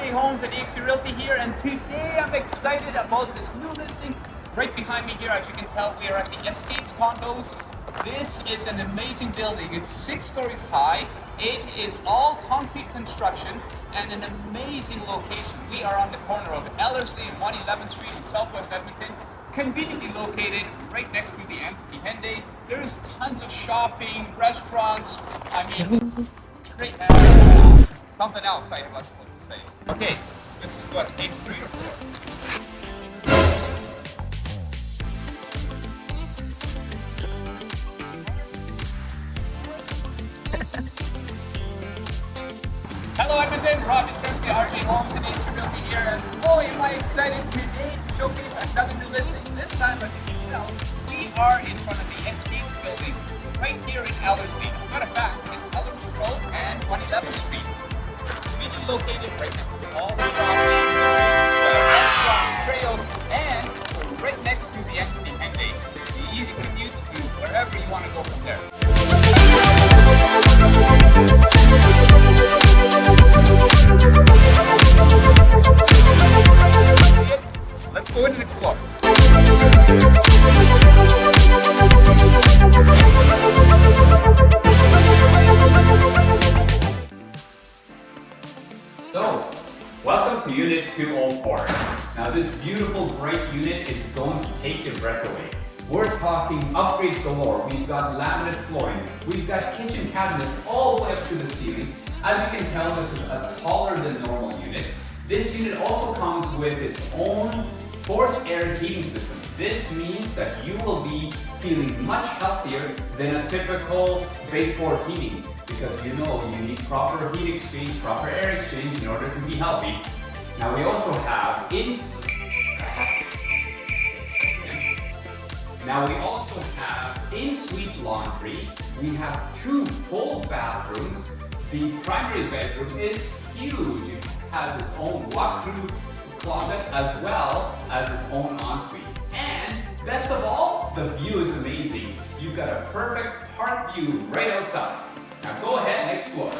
RJ Homes at eXp Realty here, and today I'm excited about this new listing. Right behind me here, as you can tell, we are at the Escapes condos. This is an amazing building. It's 6 stories high. It is all concrete construction and an amazing location. We are on the corner of Ellerslie and 111th Street in Southwest Edmonton, conveniently located right next to the Anthony Henday. There's tons of shopping, restaurants. I mean, something else I was supposed to say. Okay, this is what, take 3 or 4. Hello Edmonton, Rob is from the RJ Homes and eXp Realty here, and boy am I excited today to showcase another new listing. This time, as you can tell, we are in front of the Escapes building right here in Ellerslie. As a matter of fact, it's Ellerslie Rd and 111th Street. Conveniently located right next to all the shopping, restaurants, trails, and right next to the Anthony Henday. The easy commute to wherever you want to go from there. Let's go in and explore. So, welcome to Unit 204. Now this beautiful bright unit is going to take your breath away. We're talking upgrades galore. We've got laminate flooring. We've got kitchen cabinets all the way up to the ceiling. As you can tell, this is a taller than normal unit. This unit also comes with its own forced air heating system. This means that you will be feeling much healthier than a typical baseboard heating, because you know you need proper heat exchange, proper air exchange in order to be healthy. Now we also have in-suite laundry. We have 2 full bathrooms. The primary bedroom is huge. It has its own walkthrough closet as well as its own ensuite. And best of all, the view is amazing. You've got a perfect park view right outside. Now go ahead and explore.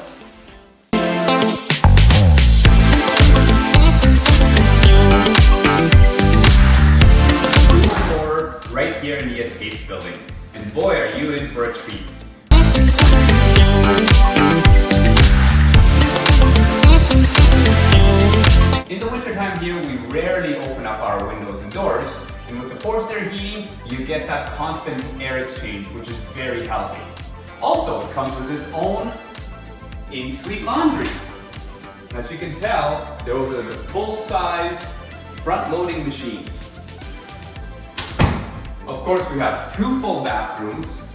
Right here in the Escapes building. And boy, are you in for a treat. In the wintertime here, we rarely open up our windows and doors. And with the forced air heating, you get that constant air exchange, which is very healthy. Also, it comes with its own in-suite laundry. As you can tell, those are the full-size front-loading machines. Of course, we have 2 full bathrooms,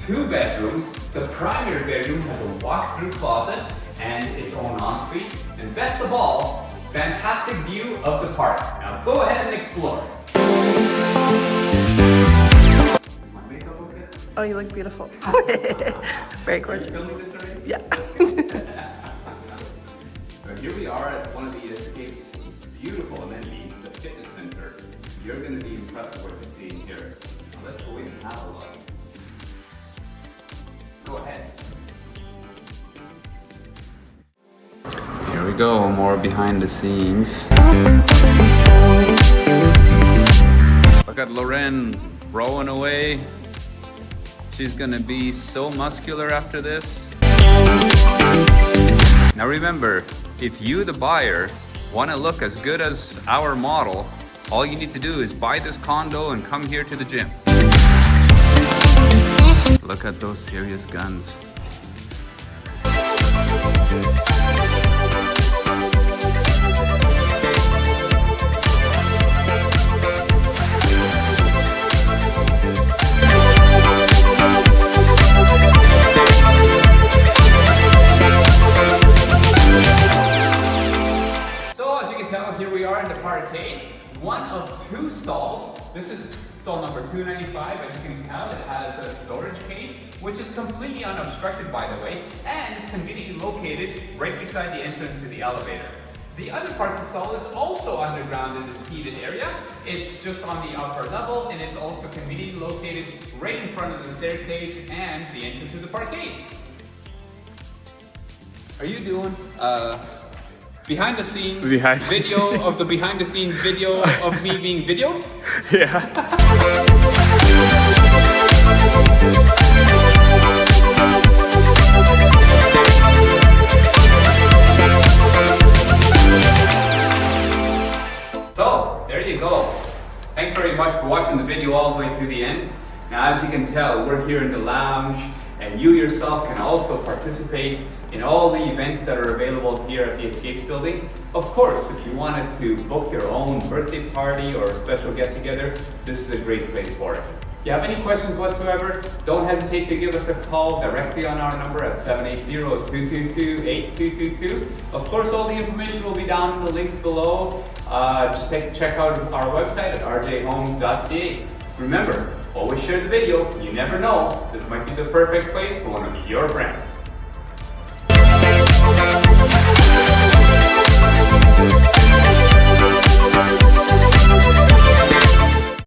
2 bedrooms. The primary bedroom has a walk-through closet and its own ensuite. And best of all, fantastic view of the park. Now go ahead and explore. My makeup okay? Oh, you look beautiful. Very gorgeous. Are you filming this already? Yeah. So here we are at one of the Escapes' beautiful amenities, the fitness center. You're going to be impressed with what you're seeing here. Now let's go in and have a look. Go ahead. Here we go, more behind the scenes. Look at Loren rowing away. She's gonna be so muscular after this. Now remember, if you, the buyer, want to look as good as our model, all you need to do is buy this condo and come here to the gym. Look at those serious guns. So as you can tell, here we are in the parkade. One of 2 stalls. This is stall number 295. As you can tell, it has a storage cage, which is completely unobstructed, by the way, and is conveniently located right beside the entrance to the elevator. The other parking stall is also underground in this heated area. It's just on the upper level, and it's also conveniently located right in front of the staircase and the entrance to the parkade. Are you doing behind the scenes Behind- video of the behind the scenes video of me being videoed. Yeah. So, there you go. Thanks very much for watching the video all the way through the end. Now, as you can tell, we're here in the lounge, and you yourself can also participate in all the events that are available here at the Escapes building. Of course, if you wanted to book your own birthday party or special get-together, this is a great place for it. If you have any questions whatsoever, don't hesitate to give us a call directly on our number at 780-222-8222. Of course, all the information will be down in the links below. Just check out our website at rjhomes.ca. Remember, always share the video. You never know, this might be the perfect place for one of your friends.